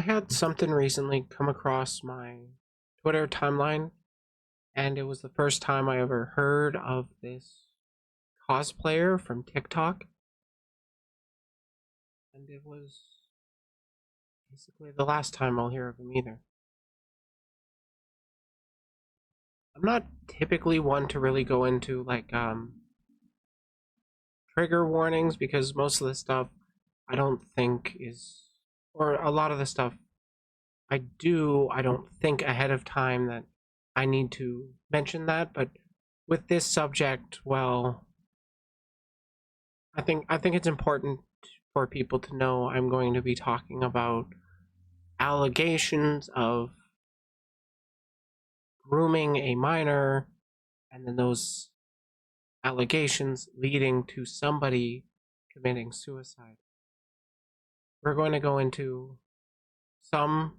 had something recently come across my Twitter timeline, and it was the first time I ever heard of this cosplayer from TikTok. And it was basically the last time I'll hear of him either. I'm not typically one to really go into like trigger warnings because most of the stuff I don't think is, or a lot of the stuff I don't think ahead of time that I need to mention that. But with this subject, well, I think it's important for people to know I'm going to be talking about allegations of grooming a minor, and then those allegations leading to somebody committing suicide. We're going to go into some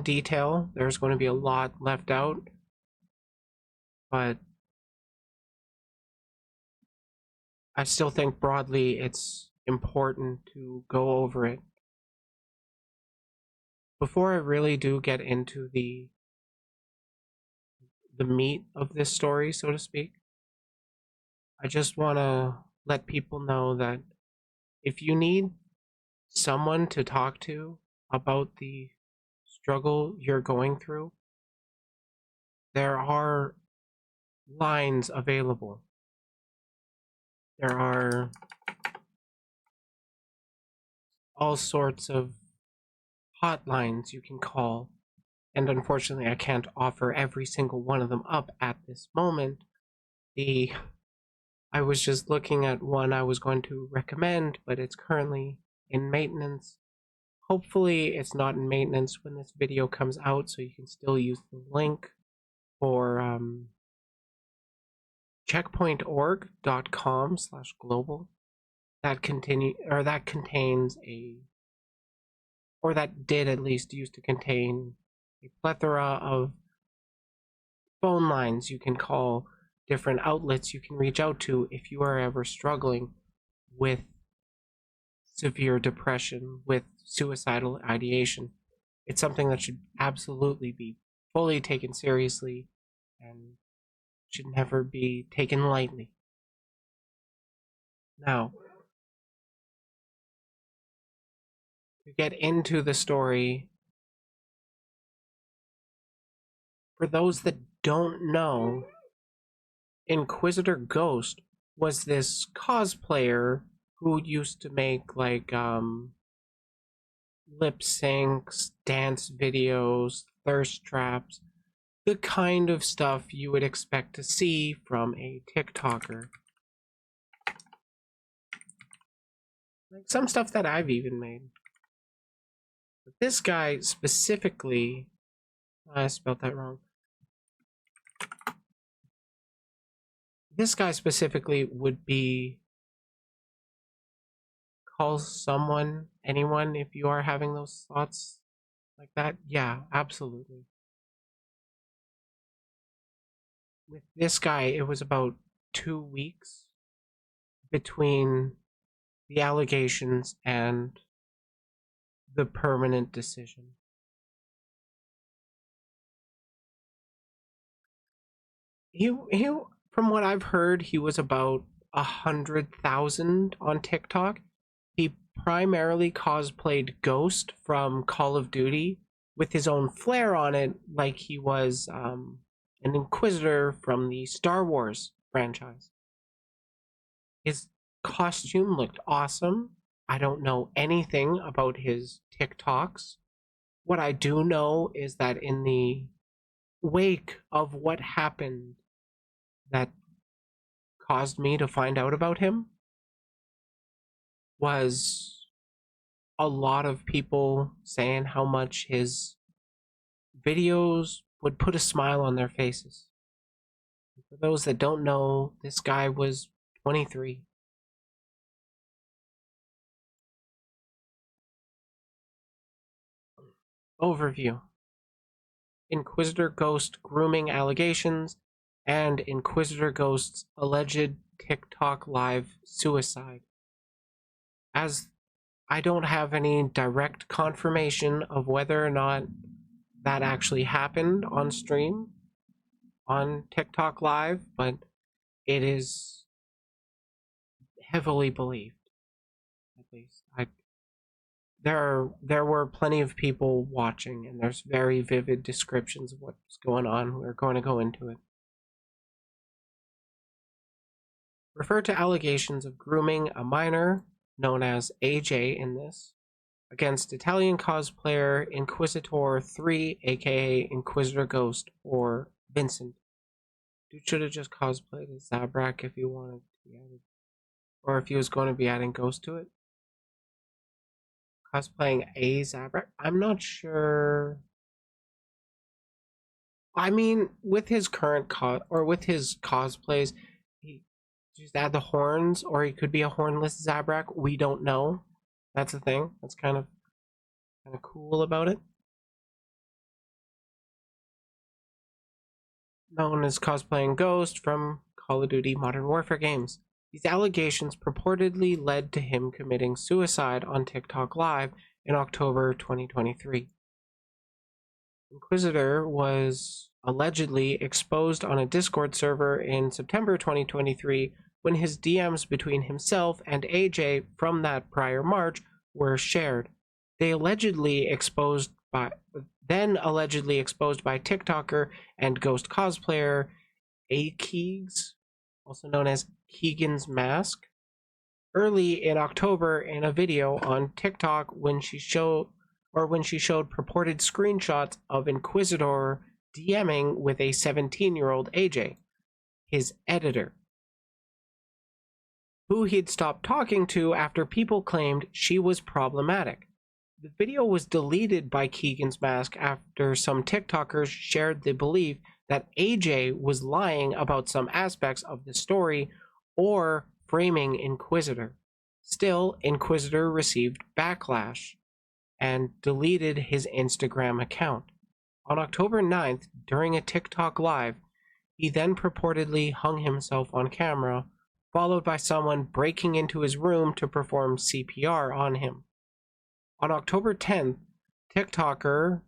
detail. There's going to be a lot left out, but I still think broadly it's important to go over it. Before I really do get into the meat of this story, so to speak, I just want to let people know that if you need someone to talk to about the struggle you're going through, there are lines available. There are all sorts of hotlines you can call, and unfortunately I can't offer every single one of them up at this moment. I was just looking at one I was going to recommend, but it's currently in maintenance. Hopefully it's not in maintenance when this video comes out, so you can still use the link for checkpointorg.com/global. That contains that did at least used to contain a plethora of phone lines you can call, different outlets you can reach out to if you are ever struggling with severe depression, with suicidal ideation. It's something that should absolutely be fully taken seriously and should never be taken lightly. Now, to get into the story, for those that don't know, Inquisitor Ghost was this cosplayer who used to make like lip syncs, dance videos, thirst traps, the kind of stuff you would expect to see from a TikToker. Like some stuff that I've even made. But this guy specifically, I spelled that wrong. This guy specifically would be call someone, anyone, if you are having those thoughts like that. Yeah, absolutely. With this guy, it was about 2 weeks between the allegations and the permanent decision. He from what I've heard, he was about 100,000 on TikTok. He primarily cosplayed Ghost from Call of Duty with his own flair on it, like he was an Inquisitor from the Star Wars franchise. His costume looked awesome. I don't know anything about his TikToks. What I do know is that in the wake of what happened that caused me to find out about him was a lot of people saying how much his videos would put a smile on their faces. For those that don't know, this guy was 23. Overview: Inquisitor Ghost grooming allegations and Inquisitor Ghost's alleged TikTok live suicide. As I don't have any direct confirmation of whether or not that actually happened on stream on TikTok Live, but it is heavily believed. At least there were plenty of people watching, and there's very vivid descriptions of what's going on. We're going to go into it. Refer to allegations of grooming a minor, known as AJ in this, against Italian cosplayer Inquisitor 3, aka Inquisitor Ghost, or Vincent. Dude should have just cosplayed as Zabrak if he wanted to be added. Or if he was going to be adding Ghost to it. Cosplaying a Zabrak? I'm not sure. I mean, with his current with his cosplays, he just add the horns, or he could be a hornless Zabrak. We don't know. That's the thing. That's kind of cool about it. Known as cosplaying Ghost from Call of Duty Modern Warfare games. These allegations purportedly led to him committing suicide on TikTok Live in October 2023. Inquisitor was allegedly exposed on a Discord server in September 2023 when his DMs between himself and AJ from that prior March were shared. They allegedly exposed by TikToker and Ghost cosplayer Akeegs, also known as Keegan's Mask, early in October in a video on TikTok when she showed purported screenshots of Inquisitor DMing with a 17-year-old AJ, his editor, who he'd stopped talking to after people claimed she was problematic. The video was deleted by Keegan's Mask after some TikTokers shared the belief that AJ was lying about some aspects of the story or framing Inquisitor. Still, Inquisitor received backlash and deleted his Instagram account. On October 9th, during a TikTok Live, he then purportedly hung himself on camera, followed by someone breaking into his room to perform CPR on him. On October 10th, TikToker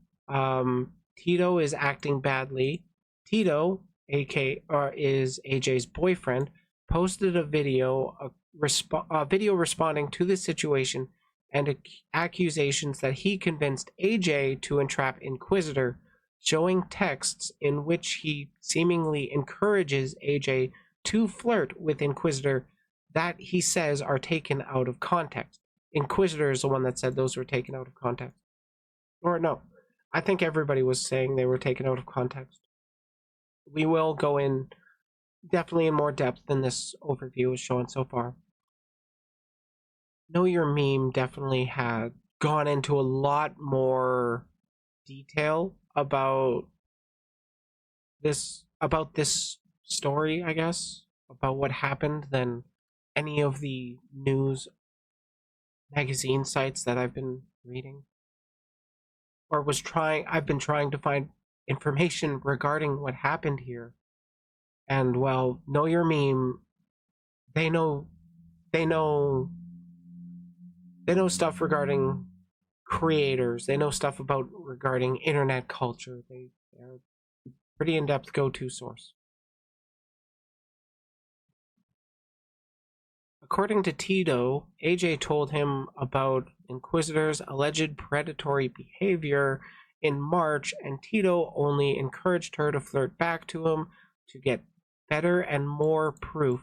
Tito is acting badly. Tito, is AJ's boyfriend, posted a video responding to the situation and accusations that he convinced AJ to entrap Inquisitor, showing texts in which he seemingly encourages AJ to flirt with Inquisitor that he says are taken out of context. Inquisitor is the one that said those were taken out of context. Or no, I think everybody was saying they were taken out of context. We will go in definitely in more depth than this overview is showing so far. Know Your Meme definitely had gone into a lot more detail about this story, I guess, about what happened than any of the news magazine sites that I've been reading, or I've been trying to find information regarding what happened here. And well, Know Your Meme, they know stuff regarding creators. They know stuff regarding internet culture. They're a pretty in-depth go-to source. According to Tito, AJ told him about Inquisitor's alleged predatory behavior in March, and Tito only encouraged her to flirt back to him to get better and more proof,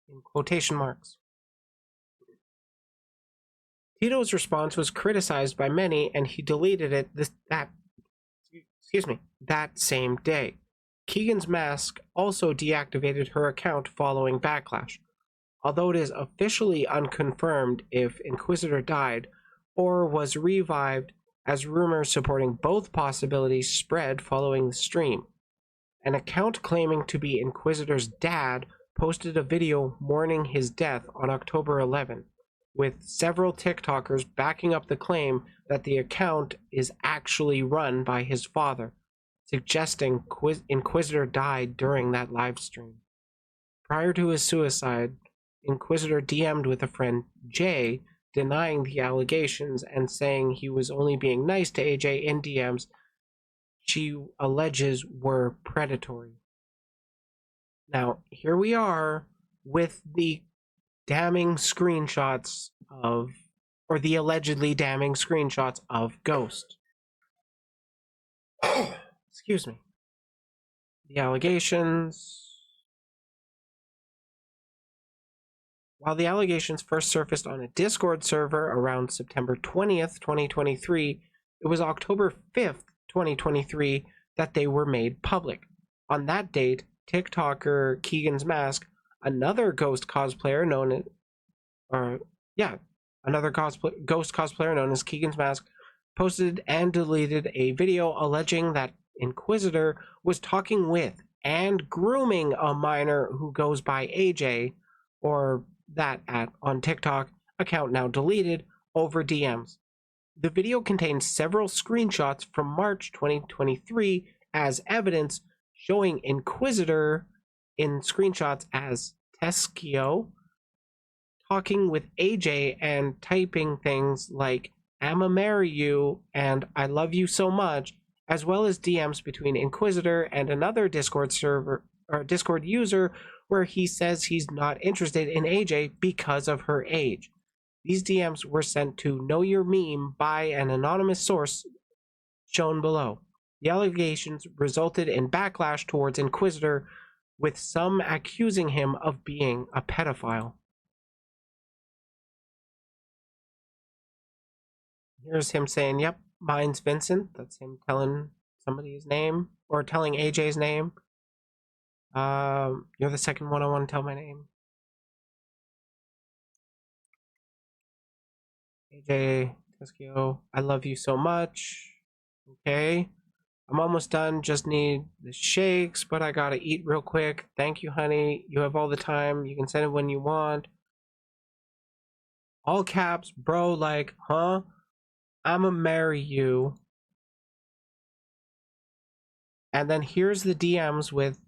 in quotation marks. Tito's response was criticized by many, and he deleted it that same day. Keegan's Mask also deactivated her account following backlash. Although it is officially unconfirmed if Inquisitor died or was revived, as rumors supporting both possibilities spread following the stream. An account claiming to be Inquisitor's dad posted a video mourning his death on October 11, with several TikTokers backing up the claim that the account is actually run by his father, suggesting Inquisitor died during that live stream. Prior to his suicide, Inquisitor DM'd with a friend, Jay, denying the allegations and saying he was only being nice to AJ in DMs she alleges were predatory. Now, here we are with the damning screenshots of, or the allegedly damning screenshots of Ghost. Excuse me. The allegations. While the allegations first surfaced on a Discord server around September 20th, 2023, it was October 5th, 2023 that they were made public. On that date, TikToker Keegan's Mask, another Ghost cosplayer known as, Ghost cosplayer known as Keegan's Mask, posted and deleted a video alleging that Inquisitor was talking with and grooming a minor who goes by AJ, or that on TikTok account now deleted, over DMs. The video contains several screenshots from March 2023 as evidence, showing Inquisitor in screenshots as Teskio talking with AJ and typing things like "I'ma marry you" and "I love you so much," as well as DMs between Inquisitor and another Discord server or Discord user where he says he's not interested in AJ because of her age. These DMs were sent to Know Your Meme by an anonymous source shown below. The allegations resulted in backlash towards Inquisitor, with some accusing him of being a pedophile. Here's him saying, "Yep, mine's Vincent." That's him telling somebody his name, or telling AJ's name. You're the second one I want to tell my name. AJ, Teskio, I love you so much. Okay. I'm almost done. Just need the shakes, but I gotta eat real quick. Thank you, honey. You have all the time. You can send it when you want. All caps, bro, like, huh? I'ma marry you. And then here's the DMs with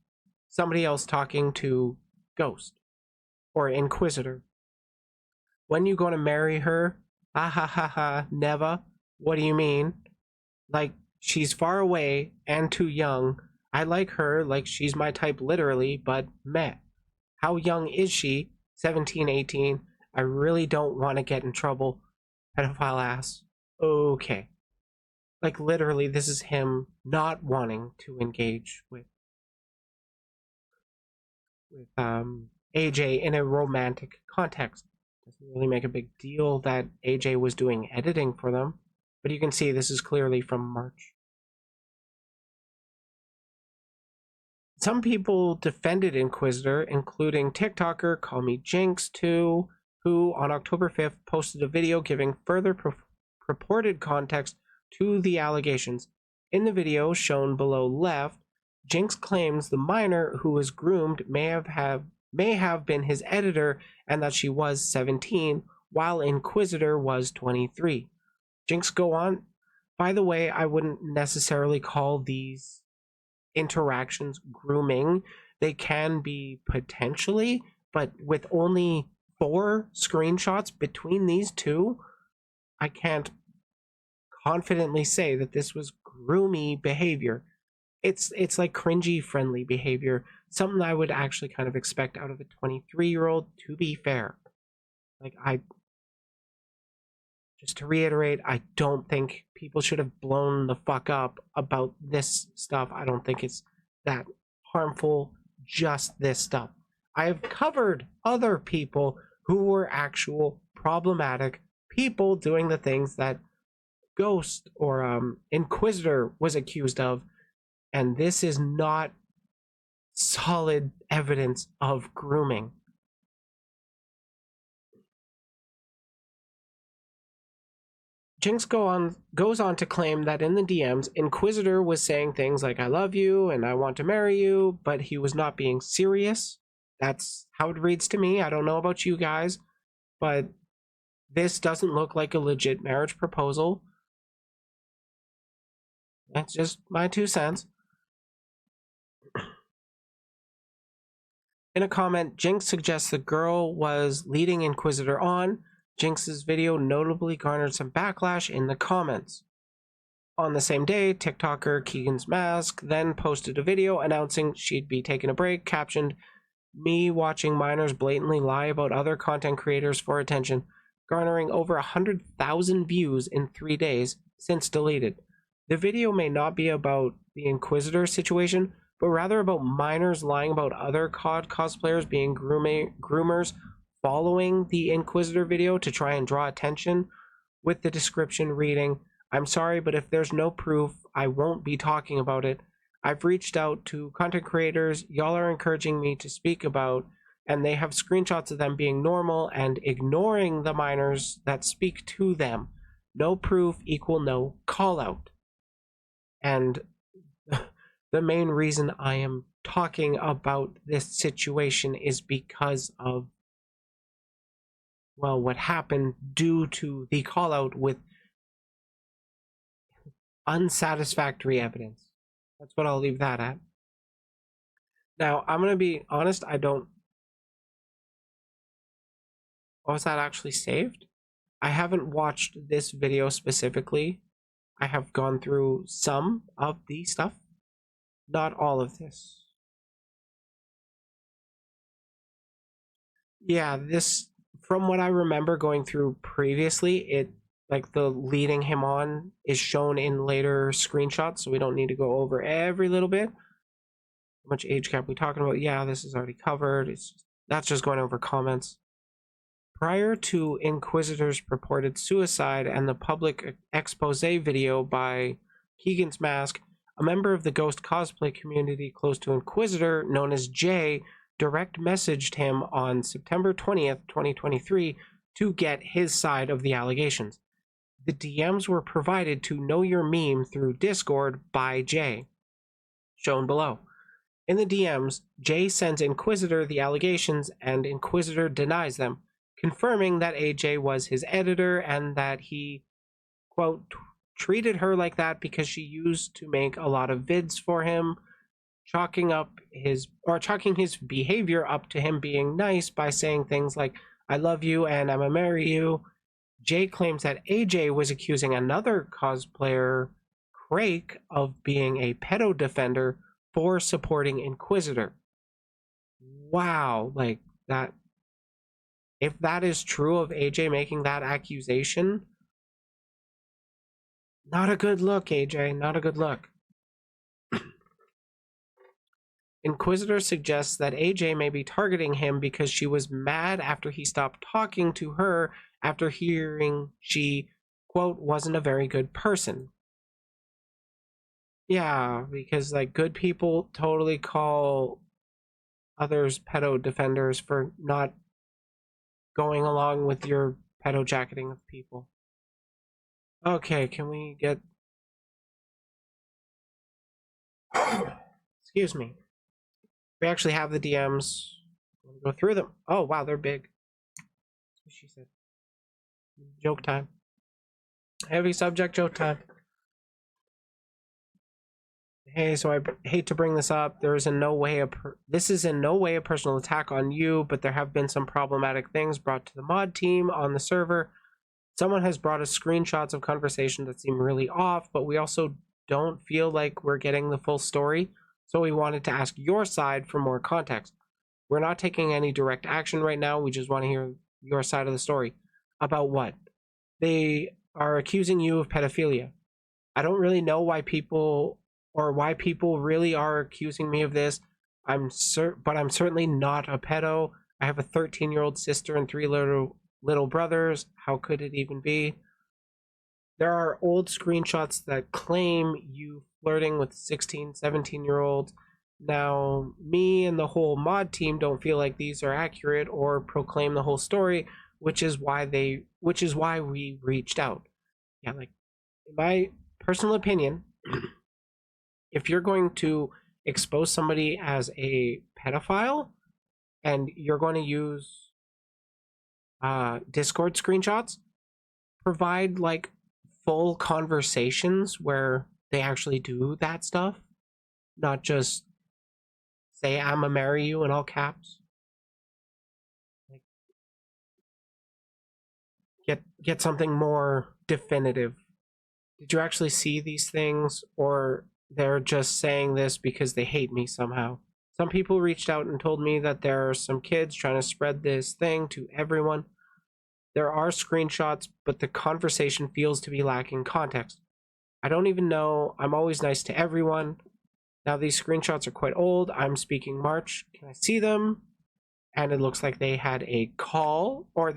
somebody else talking to Ghost or Inquisitor. "When you gonna marry her? Ah ha ha ha, never. What do you mean? Like, she's far away and too young. I like her like she's my type literally, but meh. How young is she? 17, 18. I really don't want to get in trouble. Pedophile ass." Okay. Like, literally, this is him not wanting to engage with AJ in a romantic context. Doesn't really make a big deal that AJ was doing editing for them, but you can see this is clearly from March. Some people defended Inquisitor, including TikToker Call Me Jinx 2, who on October 5th posted a video giving further purported context to the allegations. In the video shown below left, Jinx claims the minor who was groomed may have been his editor and that she was 17, while Inquisitor was 23. Jinx go on, "By the way, I wouldn't necessarily call these interactions grooming. They can be potentially, but with only 4 screenshots between these two, I can't confidently say that this was groomy behavior. It's like cringy friendly behavior, something I would actually kind of expect out of a 23-year-old, to be fair. Like, just to reiterate, I don't think people should have blown the fuck up about this stuff. I don't think it's that harmful, just this stuff. I have covered other people who were actual problematic people doing the things that Ghost or Inquisitor was accused of, and this is not solid evidence of grooming. Jinx goes on to claim that in the DMs, Inquisitor was saying things like "I love you" and "I want to marry you," but he was not being serious. That's how it reads to me. I don't know about you guys, but this doesn't look like a legit marriage proposal. That's just my 2 cents. In a comment, Jinx suggests the girl was leading Inquisitor on, Jinx's video notably garnered some backlash in the comments. On the same day, TikToker Keegan's Mask then posted a video announcing she'd be taking a break, captioned, "Me watching minors blatantly lie about other content creators for attention," garnering over 100,000 views in 3 days, since deleted. The video may not be about the Inquisitor situation, but rather about minors lying about other COD cosplayers being groomers following the Inquisitor video to try and draw attention, with the description reading, "I'm sorry, but if there's no proof, I won't be talking about it. I've reached out to content creators y'all are encouraging me to speak about, and they have screenshots of them being normal and ignoring the minors that speak to them. No proof equal no call out." And the main reason I am talking about this situation is because of, well, what happened due to the call out with unsatisfactory evidence. That's what I'll leave that at. Now, I'm going to be honest, I don't... Was that actually saved? I haven't watched this video specifically. I have gone through some of the stuff, not all of this. Yeah, this, from what I remember going through previously, it, like, the leading him on is shown in later screenshots, so we don't need to go over every little bit. How much age gap we talking about? Yeah, this is already covered. That's just going over comments. Prior to Inquisitor's purported suicide and the public expose video by Keegan's Mask, a member of the Ghost cosplay community close to Inquisitor, known as Jay, direct messaged him on September 20th, 2023, to get his side of the allegations. The DMs were provided to Know Your Meme through Discord by Jay, shown below. In the DMs, Jay sends Inquisitor the allegations and Inquisitor denies them, confirming that AJ was his editor and that he, quote, treated her like that because she used to make a lot of vids for him, chalking his behavior up to him being nice by saying things like, "I love you and I'ma marry you." Jay claims that AJ was accusing another cosplayer, Crake, of being a pedo defender for supporting Inquisitor. Wow, like that. If that is true of AJ making that accusation, not a good look, AJ, not a good look. Inquisitor suggests that AJ may be targeting him because she was mad after he stopped talking to her after hearing she, quote, wasn't a very good person. Yeah, because, like, good people totally call others pedo defenders for not going along with your pedo jacketing of people. Okay, can we get... Excuse me. We actually have the DMs. Go through them. Oh, wow, they're big. That's what she said. Joke time. Heavy subject, joke time. Hey, so I hate to bring this up. There is in no way this is in no way a personal attack on you, but there have been some problematic things brought to the mod team on the server. Someone has brought us screenshots of conversations that seem really off, but we also don't feel like we're getting the full story, so we wanted to ask your side for more context. We're not taking any direct action right now. We just want to hear your side of the story. About what? They are accusing you of pedophilia. I don't really know why people really are accusing me of this. But I'm certainly not a pedo. I have a 13-year-old sister and 3 little brothers. How could it even be? There are old screenshots that claim you flirting with 16, 17-year-olds. Now, me and the whole mod team don't feel like these are accurate or proclaim the whole story, which is why we reached out. Yeah, like, in my personal opinion, if you're going to expose somebody as a pedophile and you're going to use Discord screenshots, provide, like, full conversations where they actually do that stuff, not just say "I'ma marry you" in all caps. Like, get something more definitive. Did you actually see these things, or they're just saying this because they hate me somehow? Some people reached out and told me that there are some kids trying to spread this thing to everyone. There are screenshots, but the conversation feels to be lacking context. I don't even know. I'm always nice to everyone. Now these screenshots are quite old. I'm speaking March. Can I see them? And it looks like they had a call, or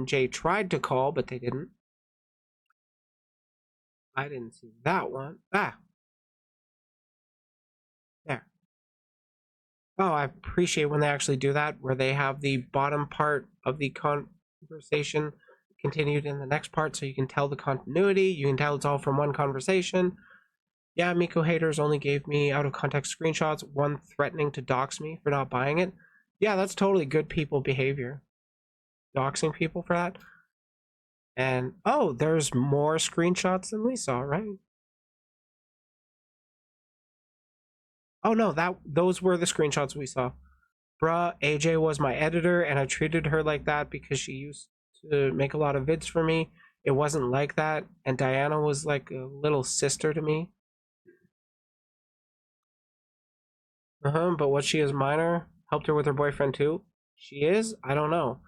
Jay tried to call, but they didn't. I didn't see that one. Ah, there. Oh, I appreciate when they actually do that, where they have the bottom part of the conversation continued in the next part, so you can tell the continuity. You can tell it's all from one conversation. Yeah, Miko haters only gave me out of context screenshots, one threatening to dox me for not buying it. Yeah, that's totally good people behavior. Doxing people for that. And oh, there's more screenshots than we saw, right? Oh no, those were the screenshots we saw. Bruh, AJ was my editor and I treated her like that because she used to make a lot of vids for me. It wasn't like that, and Diana was like a little sister to me. But what, she is minor? Helped her with her boyfriend too? She is? I don't know.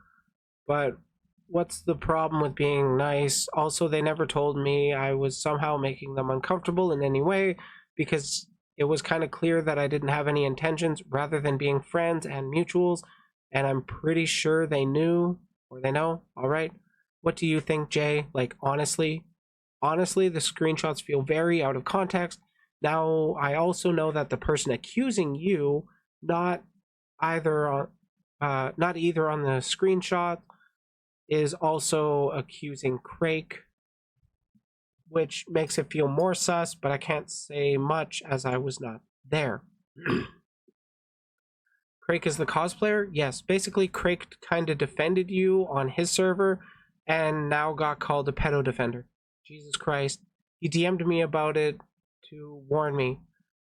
But what's the problem with being nice? Also, they never told me I was somehow making them uncomfortable in any way, because it was kind of clear that I didn't have any intentions rather than being friends and mutuals, and I'm pretty sure they knew, or they know. All right. What do you think, Jay? Like, honestly, the screenshots feel very out of context. Now, I also know that the person accusing you, not either on not either on the screenshot, is also accusing Craig, which makes it feel more sus, but I can't say much as I was not there. Craig is the cosplayer? Yes. Basically, Craig kind of defended you on his server and now got called a pedo defender. Jesus Christ. He DM'd me about it to warn me.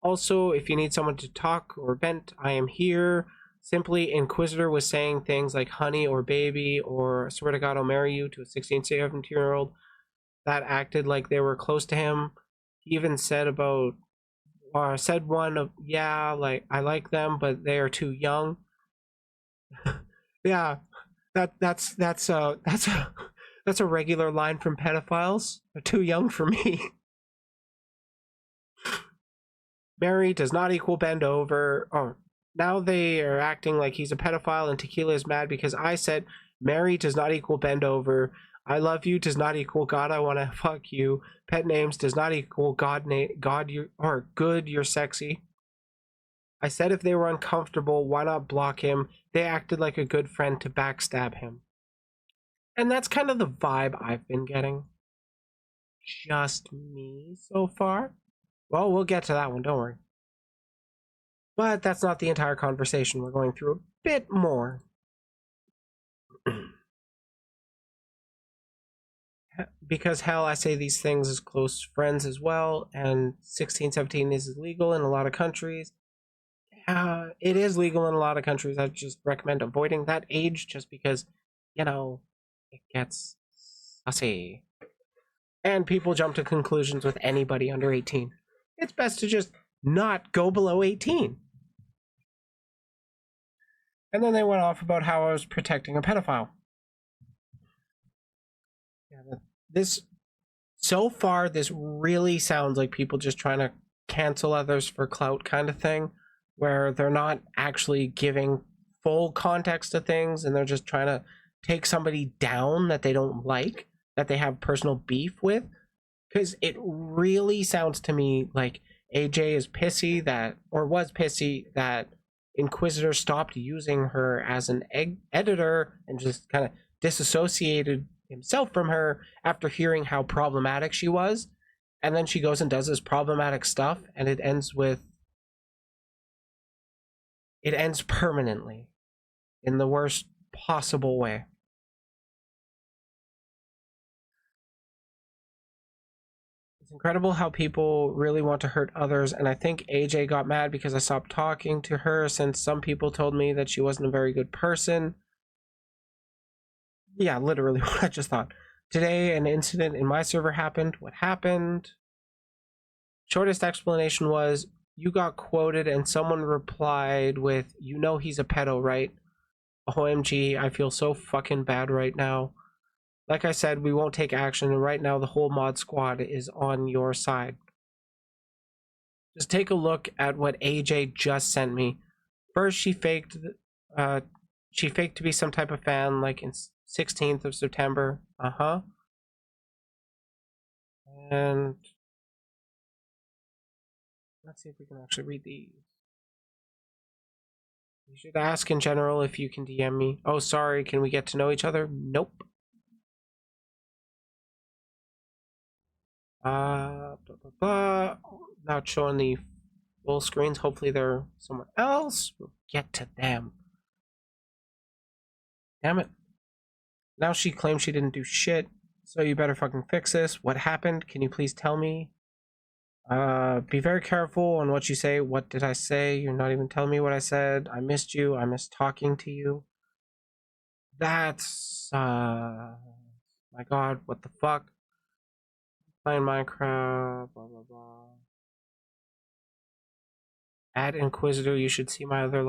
Also, if you need someone to talk or vent, I am here. Simply, Inquisitor was saying things like honey or baby or I swear to God I'll marry you to a 16, 17-year-old that acted like they were close to him. He even said said one of, yeah, like I like them, but they are too young. Yeah, that's a regular line from pedophiles. They're too young for me. Mary does not equal bend over. Oh, now they are acting like he's a pedophile, and Tequila is mad because I said Mary does not equal bend over. I love you does not equal God I want to fuck you. Pet names does not equal God you or good you're sexy. I said if they were uncomfortable, why not block him? They acted like a good friend to backstab him. And that's kind of the vibe I've been getting. Just me so far. Well, we'll get to that one, don't worry. But that's not the entire conversation. We're going through a bit more. Because hell, I say these things as close friends as well, and 16, 17 is illegal in a lot of countries. It is legal in a lot of countries. I just recommend avoiding that age just because, you know, it gets sussy. And people jump to conclusions with anybody under 18. It's best to just not go below 18. And then they went off about how I was protecting a pedophile. Yeah, so far, this really sounds like people just trying to cancel others for clout kind of thing, where they're not actually giving full context to things and they're just trying to take somebody down that they don't like, that they have personal beef with. Because it really sounds to me like AJ is pissy was pissy that Inquisitor stopped using her as an editor and just kind of disassociated himself from her after hearing how problematic she was. And then she goes and does this problematic stuff, and it ends permanently in the worst possible way. It's incredible how people really want to hurt others, and I think AJ got mad because I stopped talking to her since some people told me that she wasn't a very good person. Yeah, literally what I just thought. Today, an incident in my server happened. What happened? Shortest explanation was, you got quoted and someone replied with, you know he's a pedo, right? OMG, I feel so fucking bad right now. Like I said, we won't take action, and right now the whole mod squad is on your side. Just take a look at what AJ just sent me. First, she faked to be some type of fan, like in 16th of September. And let's see if we can actually read these. You should ask in general if you can DM me. Oh, sorry, can we get to know each other? Nope. Blah, blah, blah. Not showing the full screens. Hopefully they're somewhere else. We'll get to them. Damn it. Now she claims she didn't do shit, so you better fucking fix this. What happened? Can you please tell me? Be very careful on what you say. What did I say? You're not even telling me what I said. I missed you. I missed talking to you. That's, my god, what the fuck? Playing Minecraft, blah, blah, blah. Add Inquisitor, you should see my other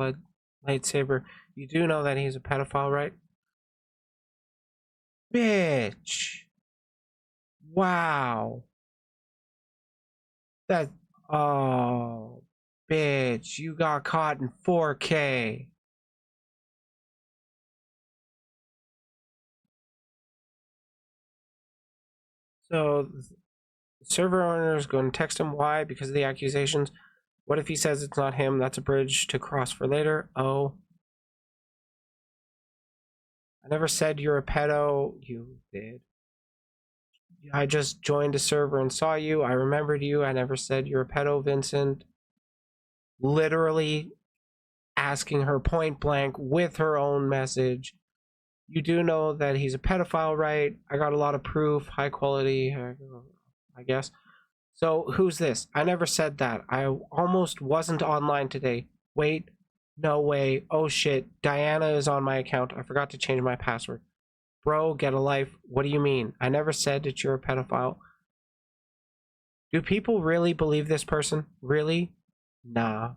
lightsaber. You do know that he's a pedophile, right? Bitch. Wow. That, oh, bitch, you got caught in 4K. So, the server owner is going to text him. Why? Because of the accusations. What if he says it's not him? That's a bridge to cross for later. Oh. I never said you're a pedo. You did. I just joined a server and saw you. I remembered you. I never said you're a pedo, Vincent. Literally asking her point blank with her own message. You do know that he's a pedophile, right? I got a lot of proof, high quality, I guess. So who's this? I never said that. I almost wasn't online today. Wait, no way. Oh shit, Diana is on my account. I forgot to change my password. Bro, get a life. What do you mean? I never said that you're a pedophile. Do people really believe this person? Really? Nah.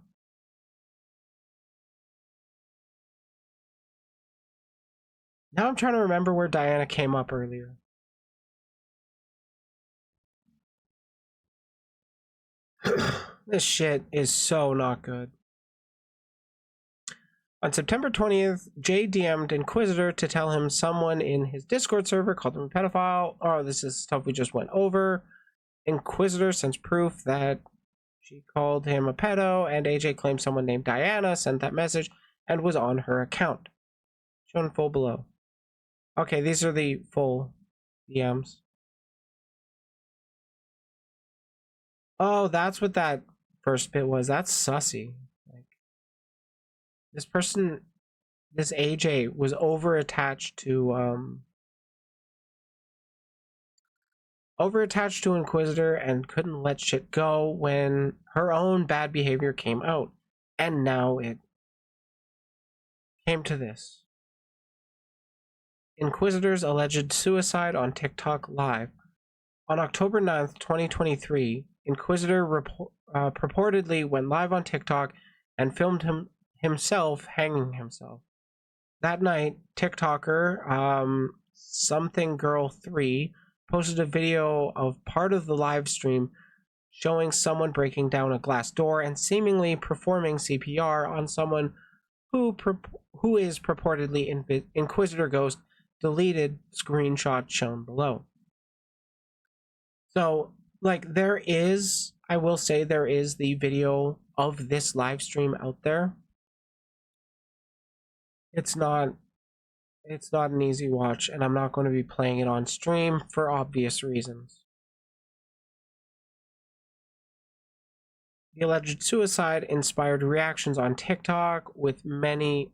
Now I'm trying to remember where Diana came up earlier. This shit is so not good. On September 20th, Jay DM'd Inquisitor to tell him someone in his Discord server called him a pedophile. Oh, this is stuff we just went over. Inquisitor sends proof that she called him a pedo, and AJ claims someone named Diana sent that message and was on her account. Shown full below. Okay, these are the full DMs. Oh, that's what that first bit was. That's sussy. Like, this person, this AJ was over attached to Inquisitor and couldn't let shit go when her own bad behavior came out. And now it came to this. Inquisitor's alleged suicide on TikTok Live. On October 9th, 2023, Inquisitor purportedly went live on TikTok and filmed himself hanging himself. That night, TikToker Something Girl 3 posted a video of part of the live stream showing someone breaking down a glass door and seemingly performing CPR on someone who is purportedly Inquisitor Ghost. Deleted screenshot shown below. So, like, I will say there is the video of this live stream out there. It's not an easy watch, and I'm not going to be playing it on stream for obvious reasons. The alleged suicide inspired reactions on TikTok, with many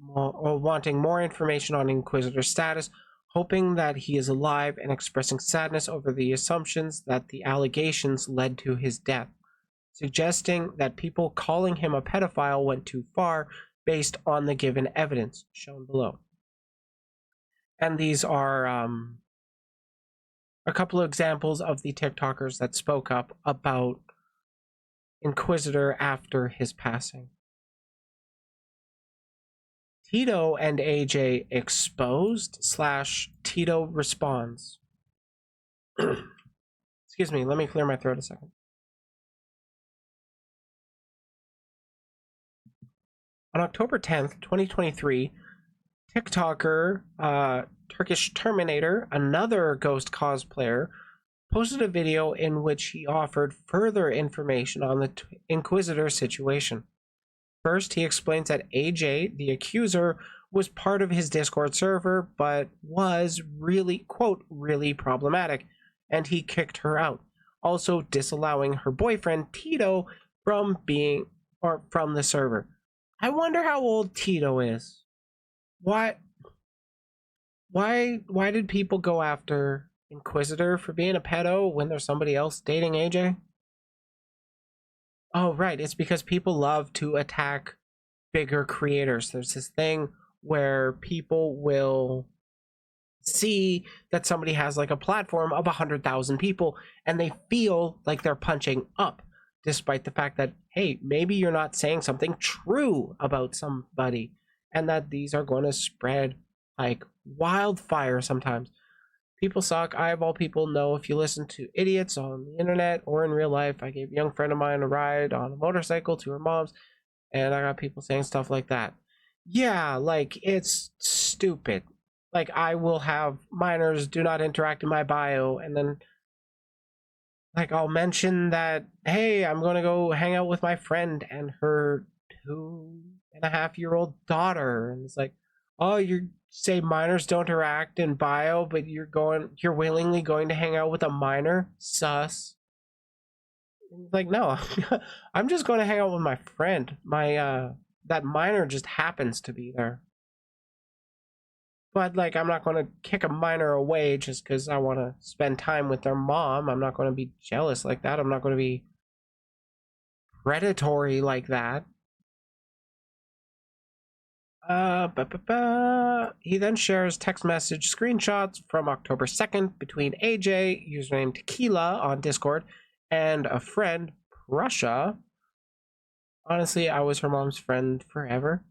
wanting more information on Inquisitor's status, hoping that he is alive, and expressing sadness over the assumptions that the allegations led to his death, suggesting that people calling him a pedophile went too far based on the given evidence shown below. And these are a couple of examples of the TikTokers that spoke up about Inquisitor after his passing. Tito and AJ exposed / Tito responds. Excuse me, let me clear my throat a second. On October 10th, 2023, TikToker Turkish Terminator, another Ghost cosplayer, posted a video in which he offered further information on the Inquisitor situation. First, he explains that AJ, the accuser, was part of his Discord server, but was really, quote, really problematic, and he kicked her out, also disallowing her boyfriend, Tito, from the server. I wonder how old Tito is. Why did people go after Inquisitor for being a pedo when there's somebody else dating AJ? Oh, right. It's because people love to attack bigger creators. There's this thing where people will see that somebody has like a platform of 100,000 people and they feel like they're punching up, despite the fact that, hey, maybe you're not saying something true about somebody, and that these are going to spread like wildfire sometimes. People suck. I, of all people, know if you listen to idiots on the internet or in real life. I gave a young friend of mine a ride on a motorcycle to her mom's, and I got people saying stuff like that. Yeah, like, it's stupid. Like, I will have minors do not interact in my bio, and then like I'll mention that, hey, I'm gonna go hang out with my friend and her 2.5-year-old daughter, and it's like, oh, you say minors don't interact in bio, but you're willingly going to hang out with a minor? Sus. Like, no, I'm just going to hang out with my friend. My that minor just happens to be there. But like, I'm not going to kick a minor away just because I want to spend time with their mom. I'm not going to be jealous like that. I'm not going to be predatory like that. He then shares text message screenshots from October 2nd between AJ, username Tequila on Discord, and a friend, Prussia. Honestly, I was her mom's friend forever.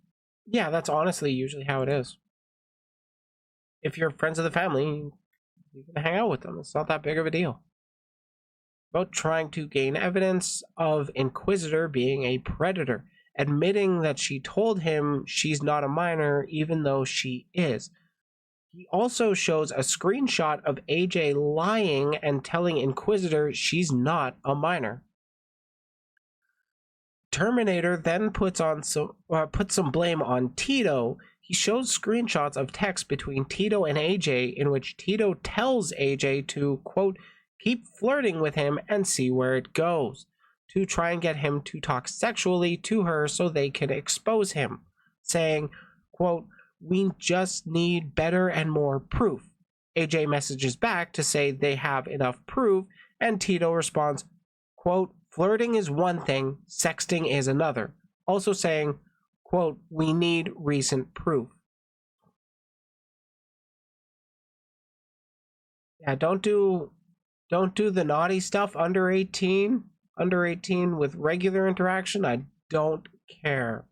Yeah, that's honestly usually how it is. If you're friends of the family, you can hang out with them. It's not that big of a deal. About trying to gain evidence of Inquisitor being a predator, admitting that she told him she's not a minor even though she is. He also shows a screenshot of AJ lying and telling Inquisitor she's not a minor. Terminator then puts some blame on Tito. He shows screenshots of text between Tito and AJ in which Tito tells AJ to, quote, keep flirting with him and see where it goes, to try and get him to talk sexually to her so they can expose him, saying, quote, we just need better and more proof. AJ messages back to say they have enough proof, and Tito responds, quote, flirting is one thing, sexting is another, also saying, quote, we need recent proof. Yeah, don't do the naughty stuff under 18 with regular interaction. I don't care.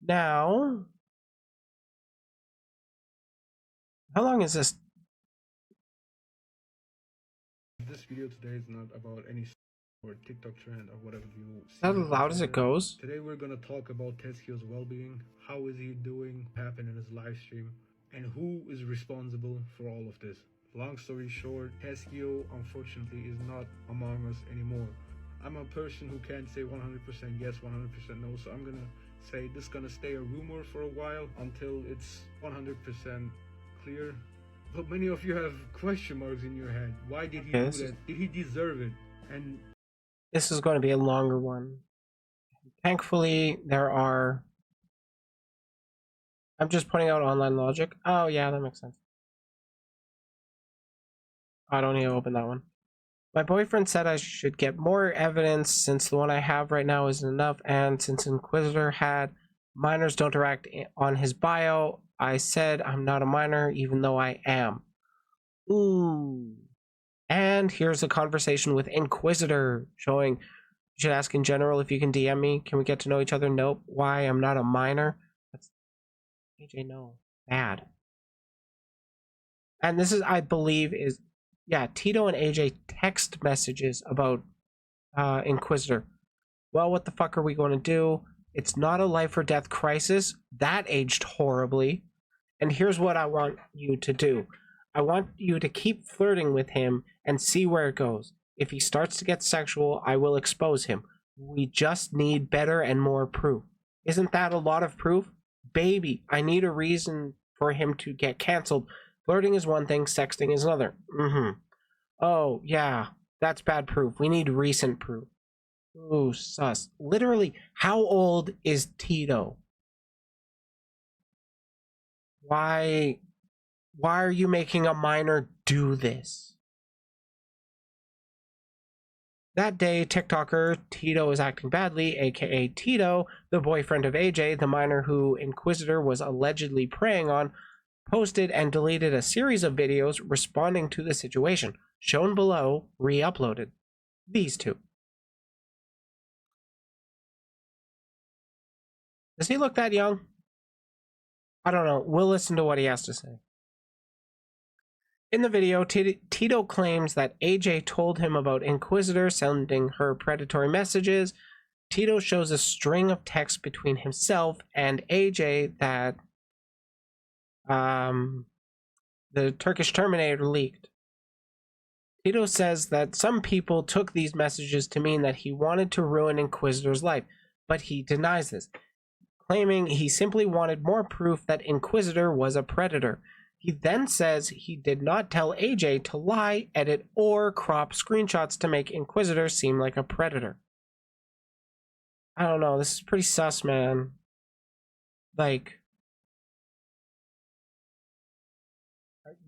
Now, how long is this? This video today is not about any or TikTok trend or whatever you see. Is that as loud as it goes? Today we're gonna talk about Teskio's well-being. How is he doing? What happened in his live stream? And who is responsible for all of this? Long story short, Teskio unfortunately is not among us anymore. I'm a person who can't say 100% yes, 100% no, so I'm gonna say this is gonna stay a rumor for a while until it's 100% clear. But many of you have question marks in your head. Why did he do that? Did he deserve it? And this is going to be a longer one. Thankfully, I'm just pointing out online logic. Oh, yeah, that makes sense. I don't need to open that one. My boyfriend said I should get more evidence since the one I have right now isn't enough, and since Inquisitor had minors don't interact on his bio, I said I'm not a minor, even though I am. Ooh. And here's a conversation with Inquisitor showing you should ask in general if you can DM me. Can we get to know each other? Nope. Why? I'm not a minor. That's AJ, no. Bad. And this is, I believe, is yeah, Tito and AJ text messages about Inquisitor. Well, what the fuck are we going to do? It's not a life or death crisis. That aged horribly. And here's what I want you to do. I want you to keep flirting with him and see where it goes. If he starts to get sexual, I will expose him. We just need better and more proof. Isn't that a lot of proof? Baby, I need a reason for him to get canceled. Flirting is one thing, sexting is another. Oh, yeah, that's bad proof. We need recent proof. Ooh, sus. Literally, how old is Tito? Why are you making a minor do this? That day, TikToker Tito is acting badly, aka Tito, the boyfriend of AJ, the minor who Inquisitor was allegedly preying on, posted and deleted a series of videos responding to the situation. Shown below, re-uploaded. These two. Does he look that young? I don't know. We'll listen to what he has to say. In the video, Tito claims that AJ told him about Inquisitor sending her predatory messages. Tito shows a string of texts between himself and AJ that the Turkish Terminator leaked. Tito says that some people took these messages to mean that he wanted to ruin Inquisitor's life, but he denies this, claiming he simply wanted more proof that Inquisitor was a predator. He then says he did not tell AJ to lie, edit, or crop screenshots to make Inquisitor seem like a predator. I don't know, this is pretty sus, man. Like,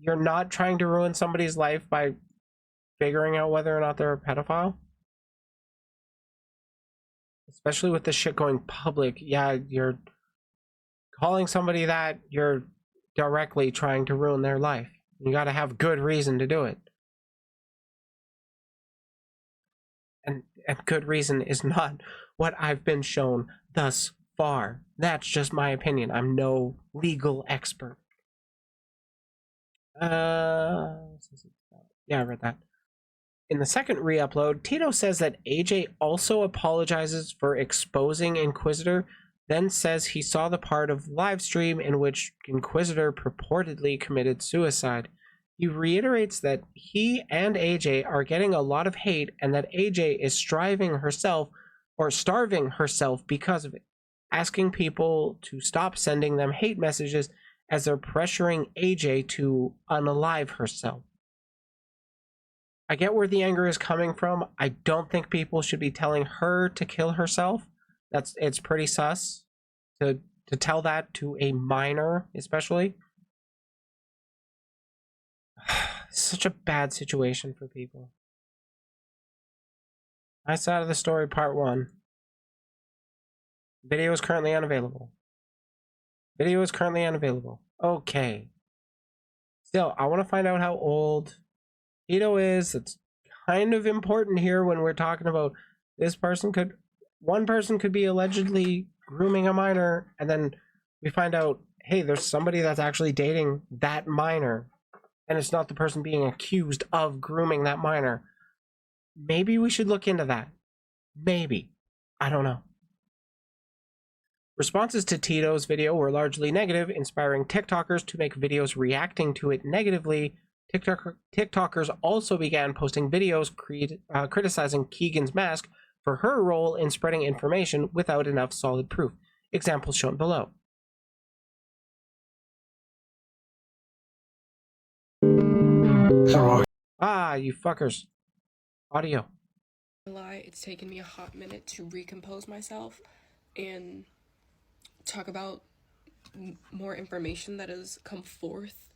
you're not trying to ruin somebody's life by figuring out whether or not they're a pedophile? Especially with this shit going public. Yeah, you're calling somebody that, you're directly trying to ruin their life. You gotta have good reason to do it. And good reason is not what I've been shown thus far. That's just my opinion. I'm no legal expert. Yeah, I read that. In the second re-upload, Tito says that AJ also apologizes for exposing Inquisitor, then says he saw the part of the live stream in which Inquisitor purportedly committed suicide. He reiterates that he and AJ are getting a lot of hate and that AJ is starving herself because of it, asking people to stop sending them hate messages as they're pressuring AJ to unalive herself. I get where the anger is coming from. I don't think people should be telling her to kill herself. It's pretty sus to tell that to a minor, especially. Such a bad situation for people. My side of the story, part 1. Video is currently unavailable. Video is currently unavailable. Okay. Still, I want to find out how old Tito is. It's kind of important here when we're talking about one person could be allegedly grooming a minor, and then we find out, hey, there's somebody that's actually dating that minor, and it's not the person being accused of grooming that minor. Maybe we should look into that. Maybe. I don't know. Responses to Tito's video were largely negative, inspiring TikTokers to make videos reacting to it negatively. TikTokers also began posting videos criticizing Keegan's mask for her role in spreading information without enough solid proof. Examples shown below. Ah, you fuckers. Audio. Lie, it's taken me a hot minute to recompose myself and talk about more information that has come forth.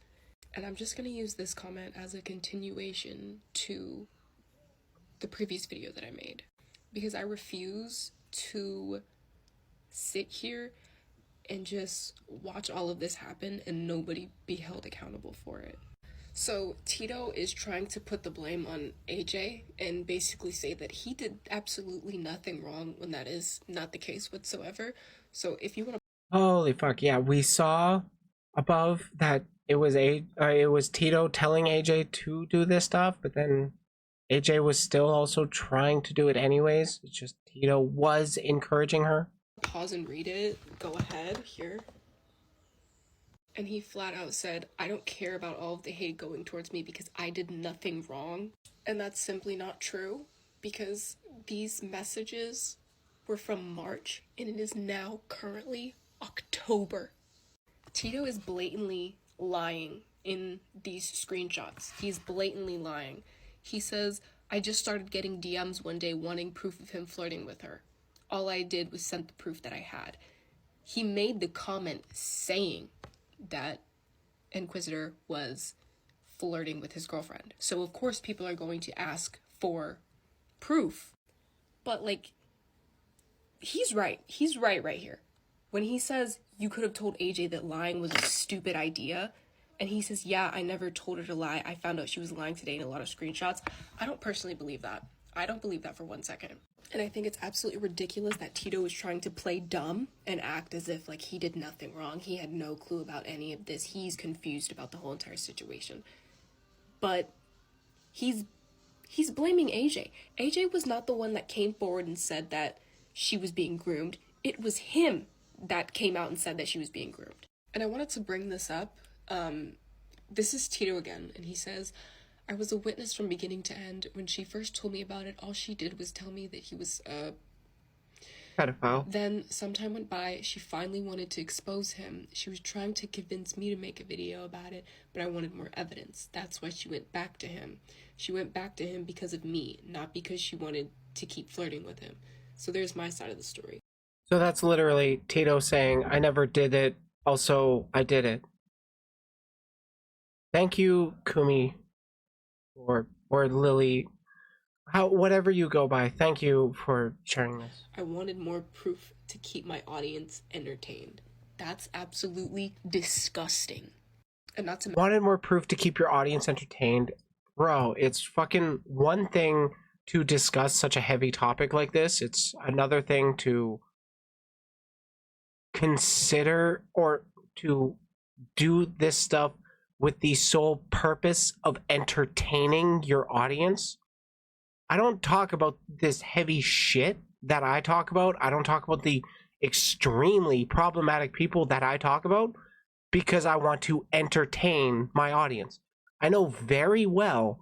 And I'm just going to use this comment as a continuation to the previous video that I made, because I refuse to sit here and just watch all of this happen and nobody be held accountable for it. So Tito is trying to put the blame on AJ and basically say that he did absolutely nothing wrong when that is not the case whatsoever. So if you want to Holy fuck! Yeah, we saw above that it was Tito telling AJ to do this stuff, but then AJ was still also trying to do it anyways. It's just Tito was encouraging her. pause and read it, go ahead here. And he flat out said, I don't care about all of the hate going towards me because I did nothing wrong. And that's simply not true, because these messages were from March and it is now currently October. Tito is blatantly lying in these screenshots. He's blatantly lying. He says, I just started getting DMs one day wanting proof of him flirting with her. All I did was send the proof that I had. He made the comment saying that Inquisitor was flirting with his girlfriend. So of course people are going to ask for proof. But like, he's right. He's right here. When he says you could have told AJ that lying was a stupid idea, and he says, yeah, I never told her to lie. I found out she was lying today in a lot of screenshots. I don't personally believe that. I don't believe that for 1 second. And I think it's absolutely ridiculous that Tito is trying to play dumb and act as if like he did nothing wrong. He had no clue about any of this. He's confused about the whole entire situation. But he's blaming AJ. AJ was not the one that came forward and said that she was being groomed. It was him that came out and said that she was being groomed. And I wanted to bring this up. This is Tito again, and he says, I was a witness from beginning to end. When she first told me about it, all she did was tell me that he was Pedophile. Then some time went by. She finally wanted to expose him. She was trying to convince me to make a video about it, but I wanted more evidence. That's why she went back to him. She went back to him because of me, not because she wanted to keep flirting with him. So there's my side of the story. So that's literally Tito saying, I never did it, also I did it. Thank you, Kumi, or Lily, whatever you go by. Thank you for sharing this. I wanted more proof to keep my audience entertained. That's absolutely disgusting. And not to wanted more proof to keep your audience entertained. Bro, it's fucking one thing to discuss such a heavy topic like this. It's another thing to consider or to do this stuff with the sole purpose of entertaining your audience. I don't talk about this heavy shit that I talk about. I don't talk about the extremely problematic people that I talk about because I want to entertain my audience. I know very well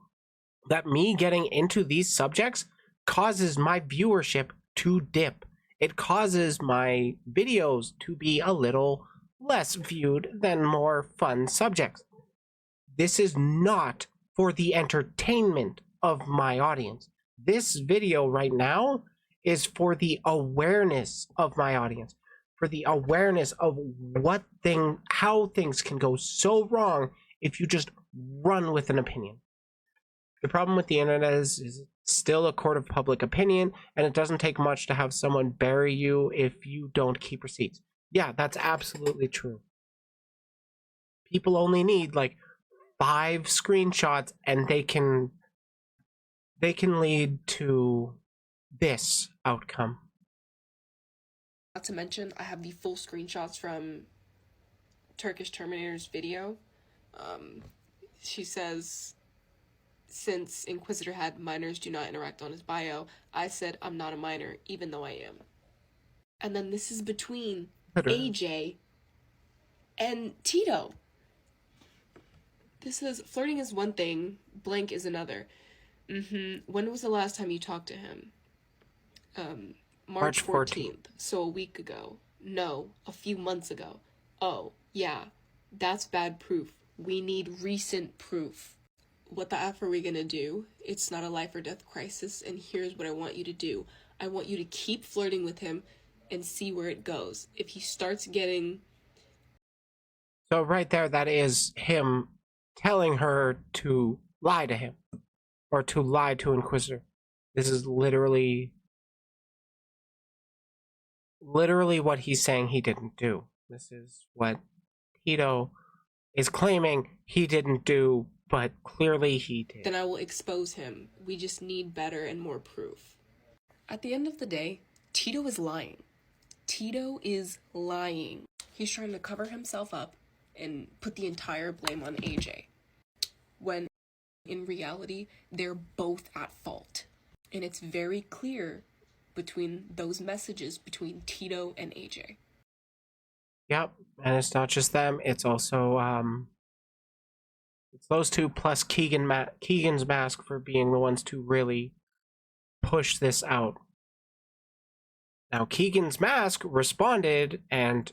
that me getting into these subjects causes my viewership to dip. It causes my videos to be a little less viewed than more fun subjects. This is not for the entertainment of my audience. This video right now is for the awareness of my audience, for the awareness of how things can go so wrong if you just run with an opinion. The problem with the internet is it's still a court of public opinion, and it doesn't take much to have someone bury you if you don't keep receipts. Yeah, that's absolutely true. People only need like 5 screenshots and they can lead to this outcome. Not to mention, I have the full screenshots from Turkish Terminator's video. She says, since Inquisitor had minors do not interact on his bio, I said I'm not a minor, even though I am. And then this is between AJ and Tito. This is, flirting is one thing, blank is another. When was the last time you talked to him? March 14th. So a week ago. No, a few months ago. Oh, yeah. That's bad proof. We need recent proof. What the F are we gonna do? It's not a life or death crisis, and here's what I want you to do. I want you to keep flirting with him and see where it goes. If he starts getting... So right there, that is him telling her to lie to him. Or to lie to Inquisitor. This is literally what he's saying he didn't do. This is what Tito is claiming he didn't do, but clearly he did. Then I will expose him. We just need better and more proof. At the end of the day, Tito is lying. Tito is lying. He's trying to cover himself up and put the entire blame on AJ, when in reality, they're both at fault. And it's very clear between those messages between Tito and AJ. Yep, and it's not just them, it's also it's those two plus Keegan's mask for being the ones to really push this out. Now, Keegan's mask responded and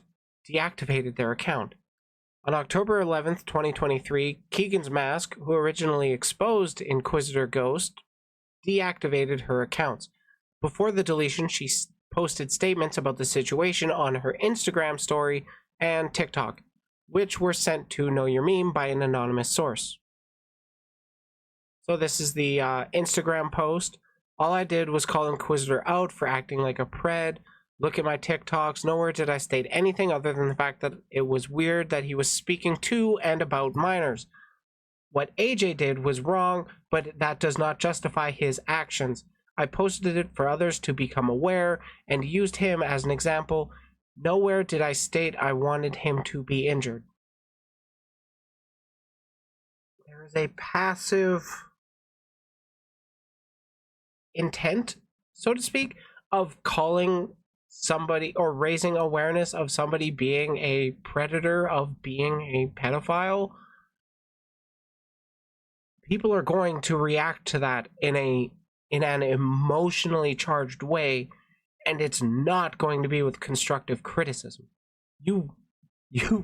deactivated their account. On October 11th, 2023, Keegan's mask, who originally exposed Inquisitor Ghost, deactivated her accounts. Before the deletion, she posted statements about the situation on her Instagram story and TikTok, which were sent to Know Your Meme by an anonymous source. So this is the Instagram post. All I did was call Inquisitor out for acting like a pred. Look at my TikToks. Nowhere did I state anything other than the fact that it was weird that he was speaking to and about minors. What AJ did was wrong, but that does not justify his actions. I posted it for others to become aware and used him as an example. Nowhere did I state I wanted him to be injured. There is a passive intent, so to speak, of calling somebody or raising awareness of somebody being a predator, of being a pedophile. People are going to react to that in an emotionally charged way, and it's not going to be with constructive criticism. You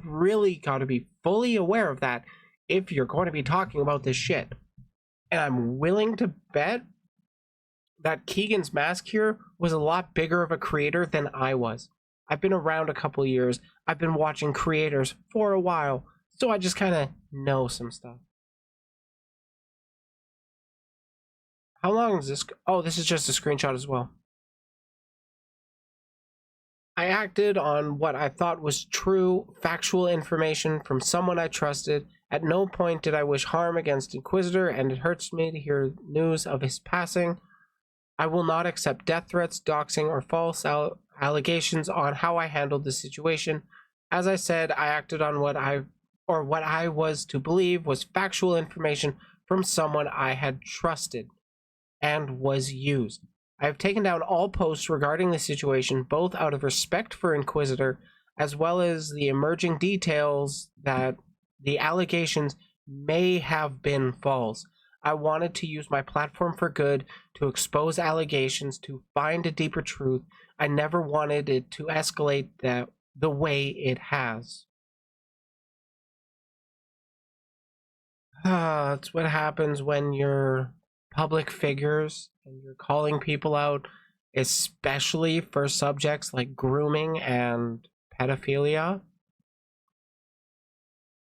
really got to be fully aware of that if you're going to be talking about this shit. And I'm willing to bet that Keegan's mask here was a lot bigger of a creator than I was. I've been around a couple of years. I've been watching creators for a while, so I just kind of know some stuff. How long is this? Oh, this is just a screenshot as well. I acted on what I thought was true, factual information from someone I trusted. At no point did I wish harm against Inquisitor, and it hurts me to hear news of his passing. I will not accept death threats, doxing, or false allegations on how I handled the situation. As I said, I acted on what I was to believe was factual information from someone I had trusted and was used. I have taken down all posts regarding the situation, both out of respect for Inquisitor, as well as the emerging details that the allegations may have been false. I wanted to use my platform for good, to expose allegations, to find a deeper truth. I never wanted it to escalate the way it has. That's what happens when you're public figures and you're calling people out, especially for subjects like grooming and pedophilia.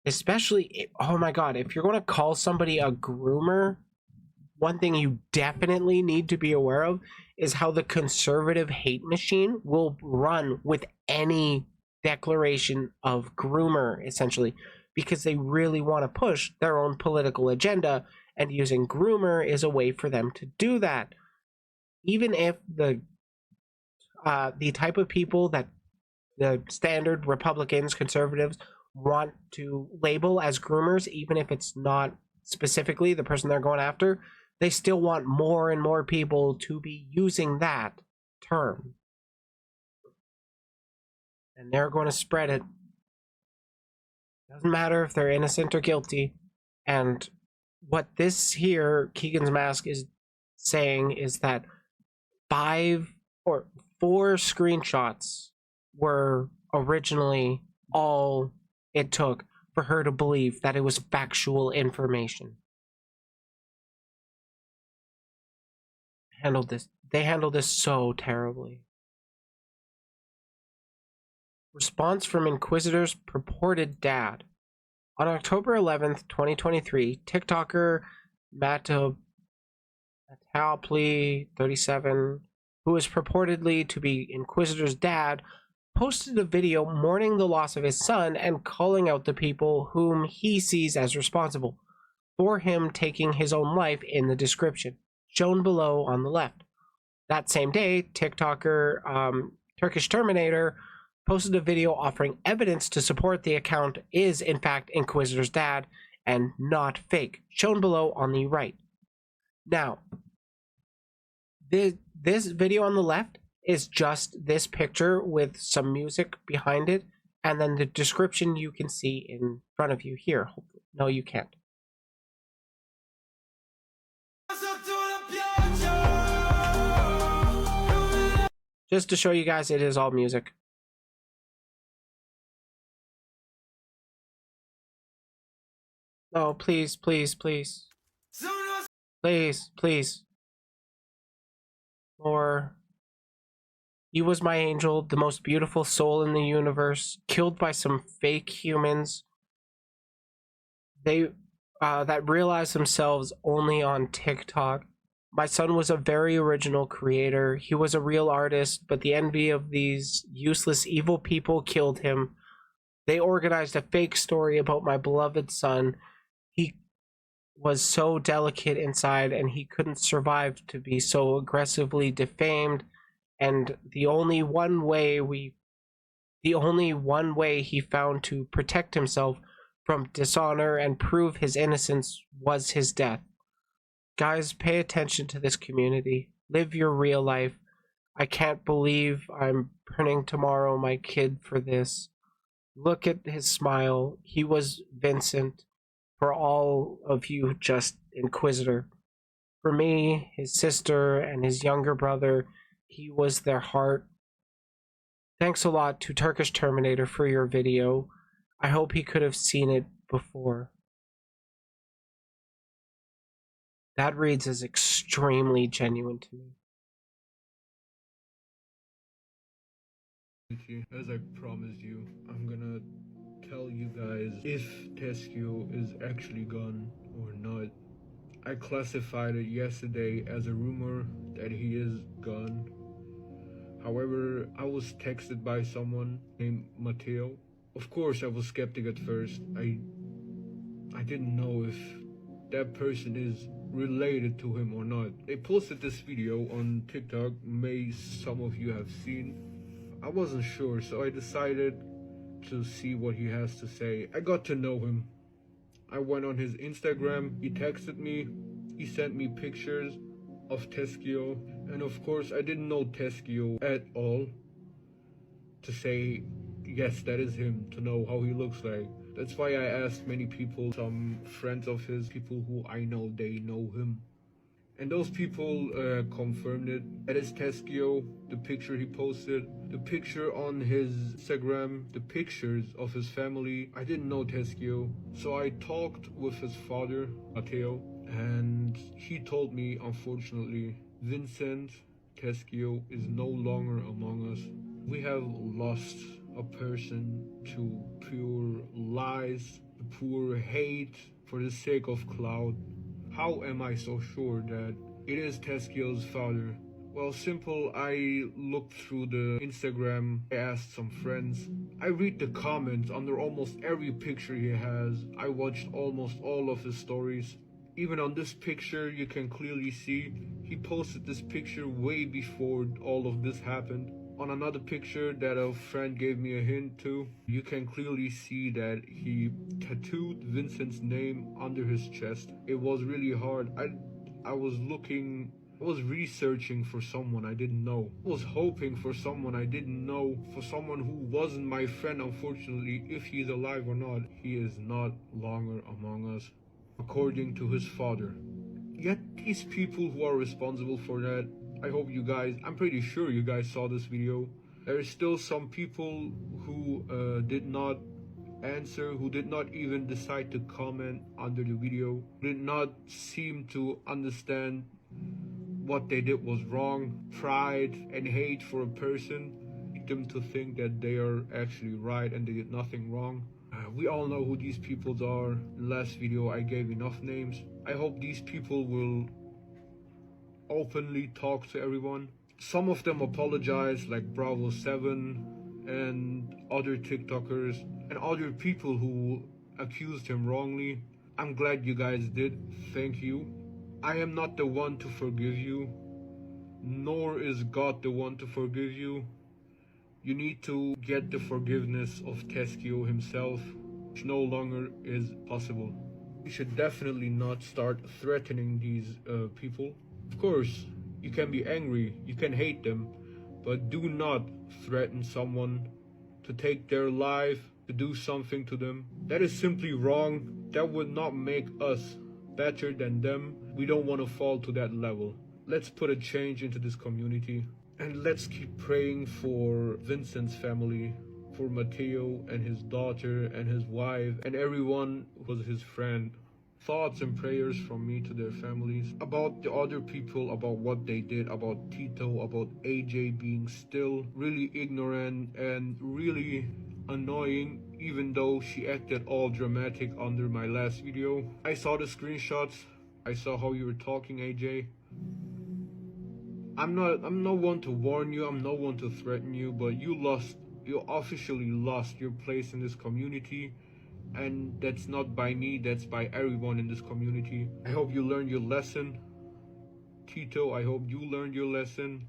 Especially, oh my god, if you're going to call somebody a groomer, one thing you definitely need to be aware of is how the conservative hate machine will run with any declaration of groomer, essentially, because they really want to push their own political agenda, and using groomer is a way for them to do that. Even if the type of people that the standard Republicans, conservatives, want to label as groomers, even if it's not specifically the person they're going after, they still want more and more people to be using that term. And they're going to spread it. Doesn't matter if they're innocent or guilty. And what this here, Keegan's mask, is saying is that 5 or 4 screenshots were originally all it took for her to believe that it was factual information. They handled this so terribly. Response from Inquisitor's purported dad. On October 11th, 2023, TikToker Matapli 37, who is purportedly to be Inquisitor's dad, posted a video mourning the loss of his son and calling out the people whom he sees as responsible for him taking his own life in the description, shown below on the left. That same day, TikToker Turkish Terminator posted a video offering evidence to support the account is in fact Inquisitor's dad and not fake, shown below on the right. Now, this video on the left is just this picture with some music behind it, and then the description you can see in front of you here. No, you can't. Just to show you guys, it is all music. Oh, please, please, please. Please, please. Or, he was my angel, the most beautiful soul in the universe, killed by some fake humans. They that realize themselves only on TikTok. My son was a very original creator. He was a real artist, but the envy of these useless evil people killed him. They organized a fake story about my beloved son. He was so delicate inside and he couldn't survive to be so aggressively defamed, and the only one way he found to protect himself from dishonor and prove his innocence was his death. Guys, pay attention to this community. Live your real life. I can't believe I'm burning tomorrow my kid for this. Look at his smile. He was Vincent. For all of you, just Inquisitor. For me, his sister, and his younger brother, he was their heart. Thanks a lot to Turkish Terminator for your video. I hope he could have seen it before. That reads as extremely genuine to me. As I promised you, I'm gonna tell you guys if Teskio is actually gone or not. I classified it yesterday as a rumor that he is gone. However, I was texted by someone named Matteo. Of course, I was skeptic at first. I didn't know if that person is related to him or not. They posted this video on TikTok, may some of you have seen. I wasn't sure, so I decided to see what he has to say. I got to know him. I went on his Instagram, he texted me, he sent me pictures of Teskio, and of course I didn't know Teskio at all to say, yes, that is him, to know how he looks like. That's why I asked many people, some friends of his, people who I know, they know him. And those people confirmed it. That is Teskio, the picture he posted, the picture on his Instagram, the pictures of his family. I didn't know Teskio, so I talked with his father, Matteo, and he told me, unfortunately, Vincent Teskio is no longer among us. We have lost a person to pure lies, pure hate for the sake of clout. How am I so sure that it is Teskio's father? Well, simple, I looked through the Instagram, I asked some friends. I read the comments under almost every picture he has. I watched almost all of his stories. Even on this picture, you can clearly see he posted this picture way before all of this happened. On another picture that a friend gave me a hint to, you can clearly see that he tattooed Vincent's name under his chest. It was really hard. I was researching for someone I didn't know. I was hoping for someone I didn't know, for someone who wasn't my friend. Unfortunately, if he's alive or not, he is not longer among us, according to his father. Yet these people who are responsible for that, I hope you guys, I'm pretty sure you guys saw this video. There is still some people who did not answer, who did not even decide to comment under the video, did not seem to understand what they did was wrong. Pride and hate for a person lead them to think that they are actually right and they did nothing wrong. We all know who these people are. In the last video I gave enough names. I hope these people will openly talk to everyone. Some of them apologize, like Bravo 7 and other TikTokers and other people who accused him wrongly. I'm glad you guys did. Thank you. I am not the one to forgive you, nor is God the one to forgive you. You need to get the forgiveness of Teskio himself, which no longer is possible. You should definitely not start threatening these people. Of course, you can be angry, you can hate them, but do not threaten someone to take their life, to do something to them. That is simply wrong. That would not make us better than them. We don't want to fall to that level. Let's put a change into this community. And let's keep praying for Vincent's family, for Matteo and his daughter and his wife and everyone who was his friend. Thoughts and prayers from me to their families. About the other people, about what they did, about Tito, about AJ being still really ignorant and really annoying, even though she acted all dramatic under my last video. I saw the screenshots. I saw how you were talking, AJ. I'm no one to warn you, I'm no one to threaten you, but you officially lost your place in this community, and that's not by me, that's by everyone in this community. I hope you learned your lesson. Tito, I hope you learned your lesson.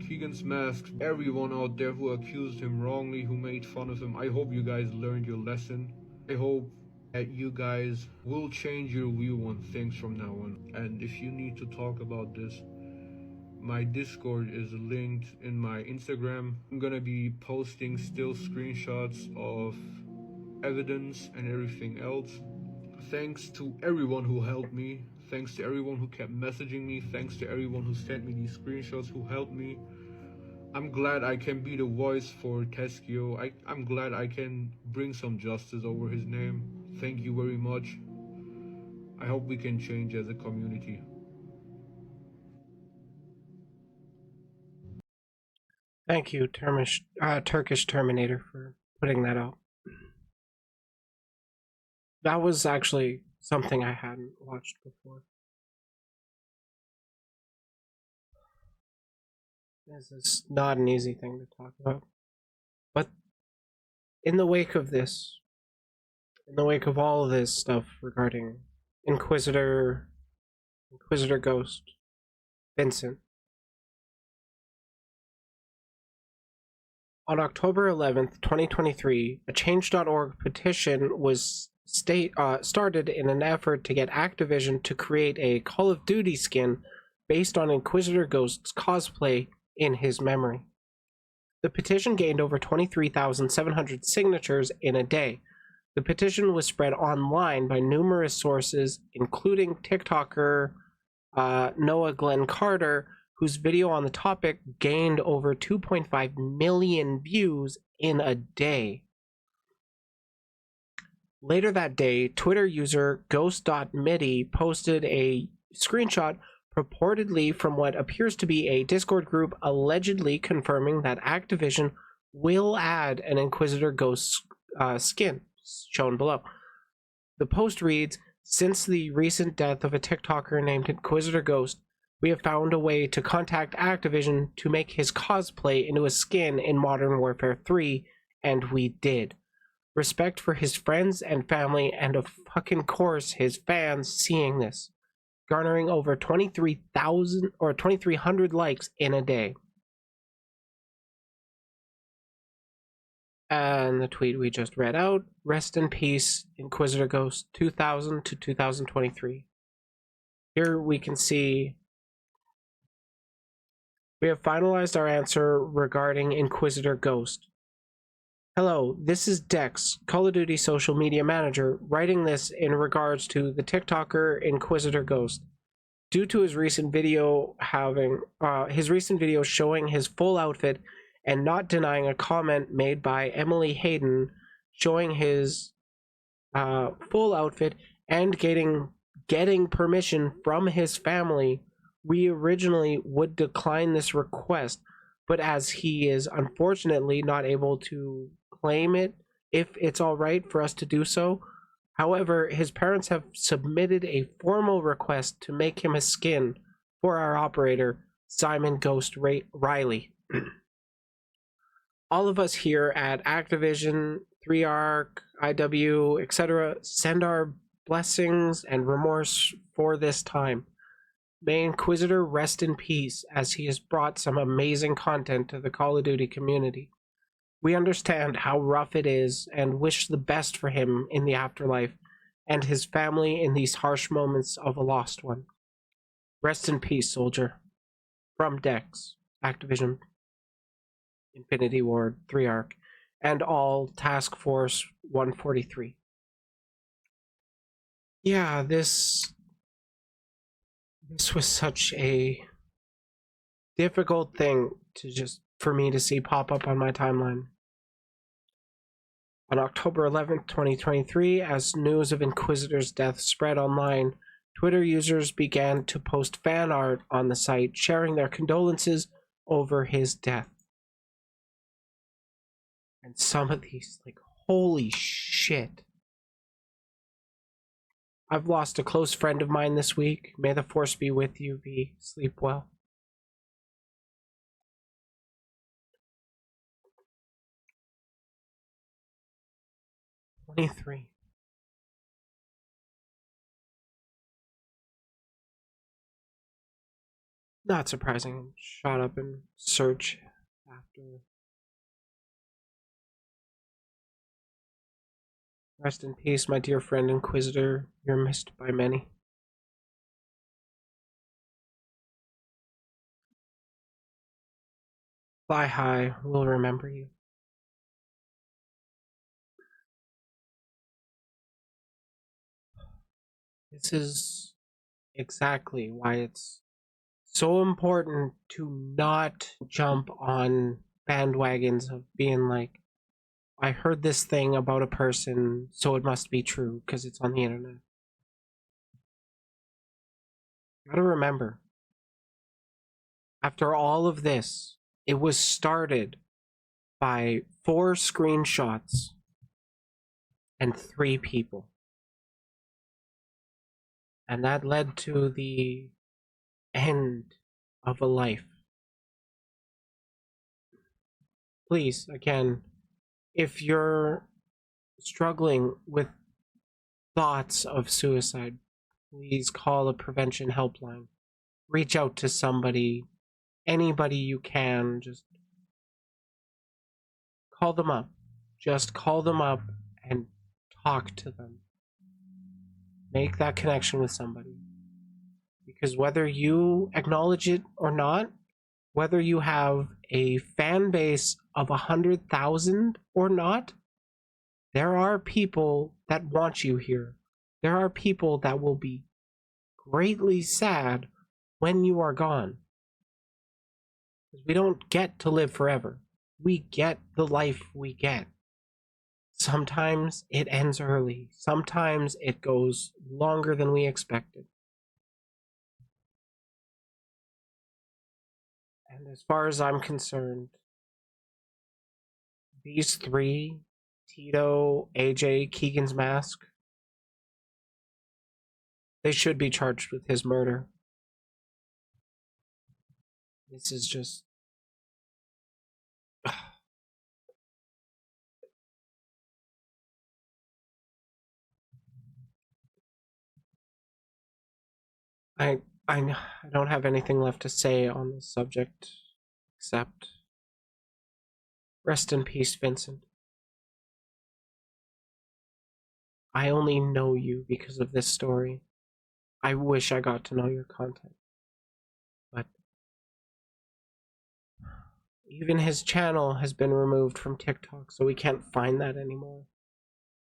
Keegan's Masks, everyone out there who accused him wrongly, who made fun of him, I hope you guys learned your lesson. I hope that you guys will change your view on things from now on. And if you need to talk about this, my Discord is linked in my Instagram. I'm gonna be posting still screenshots of evidence and everything else. Thanks to everyone who helped me. Thanks to everyone who kept messaging me. Thanks to everyone who sent me these screenshots, who helped me. I'm glad I can be the voice for Teskio. I'm glad I can bring some justice over his name. Thank you very much. I hope we can change as a community. Thank you, Turkish Terminator, for putting that out. That was actually something I hadn't watched before. This is not an easy thing to talk about. But in the wake of this, in the wake of all of this stuff regarding Inquisitor Ghost, Vincent, on October 11th, 2023, a Change.org petition was started in an effort to get Activision to create a Call of Duty skin based on Inquisitor Ghost's cosplay in his memory. The petition gained over 23,700 signatures in a day. The petition was spread online by numerous sources, including TikToker Noah Glenn Carter, whose video on the topic gained over 2.5 million views in a day. Later that day, Twitter user Ghost.midi posted a screenshot purportedly from what appears to be a Discord group allegedly confirming that Activision will add an Inquisitor Ghost skin, shown below. The post reads, "Since the recent death of a TikToker named Inquisitor Ghost, we have found a way to contact Activision to make his cosplay into a skin in Modern Warfare 3, and we did. Respect for his friends and family, and of fucking course his fans seeing this," garnering over 23,000 or 2,300 likes in a day. And the tweet we just read out, "Rest in peace, Inquisitor Ghost, 2000 to 2023. Here we can see we have finalized our answer regarding Inquisitor Ghost. Hello, this is Dex, Call of Duty social media manager, writing this in regards to the TikToker Inquisitor Ghost. Due to his recent video showing his full outfit and not denying a comment made by Emily Hayden showing his full outfit and getting permission from his family, we originally would decline this request, but as he is unfortunately not able to claim it, if it's all right for us to do so. However, his parents have submitted a formal request to make him a skin for our operator, Simon Ghost Riley. All of us here at Activision, 3Arc, IW, etc., send our blessings and remorse for this time. May Inquisitor rest in peace, as he has brought some amazing content to the Call of Duty community. We understand how rough it is and wish the best for him in the afterlife and his family in these harsh moments of a lost one. Rest in peace, soldier. From Dex, Activision, Infinity Ward, 3Arc, and all Task Force 143. Yeah, this was such a difficult thing for me to see pop up on my timeline. On October 11th, 2023, as news of Inquisitor's death spread online, Twitter users began to post fan art on the site, sharing their condolences over his death. And some of these, holy shit. I've lost a close friend of mine this week. May the force be with you, V. Sleep well. "23. Not surprising. Shot up in search after. Rest in peace, my dear friend Inquisitor. You're missed by many. Fly high. We'll remember you." This is exactly why it's so important to not jump on bandwagons of being like, I heard this thing about a person, so it must be true because it's on the internet. You gotta remember, after all of this, it was started by 4 screenshots and 3 people. And that led to the end of a life. Please, again, if you're struggling with thoughts of suicide, please call a prevention helpline. Reach out to somebody, anybody you can. Just call them up. Just call them up and talk to them. Make that connection with somebody. Because whether you acknowledge it or not, whether you have a fan base of 100,000 or not, there are people that want you here. There are people that will be greatly sad when you are gone. Because we don't get to live forever. We get the life we get. Sometimes it ends early. Sometimes it goes longer than we expected. And as far as I'm concerned, these 3, Tito, AJ, Keegan's Mask, they should be charged with his murder. This is just... I don't have anything left to say on this subject, except rest in peace, Vincent. I only know you because of this story. I wish I got to know your content. But even his channel has been removed from TikTok, so we can't find that anymore.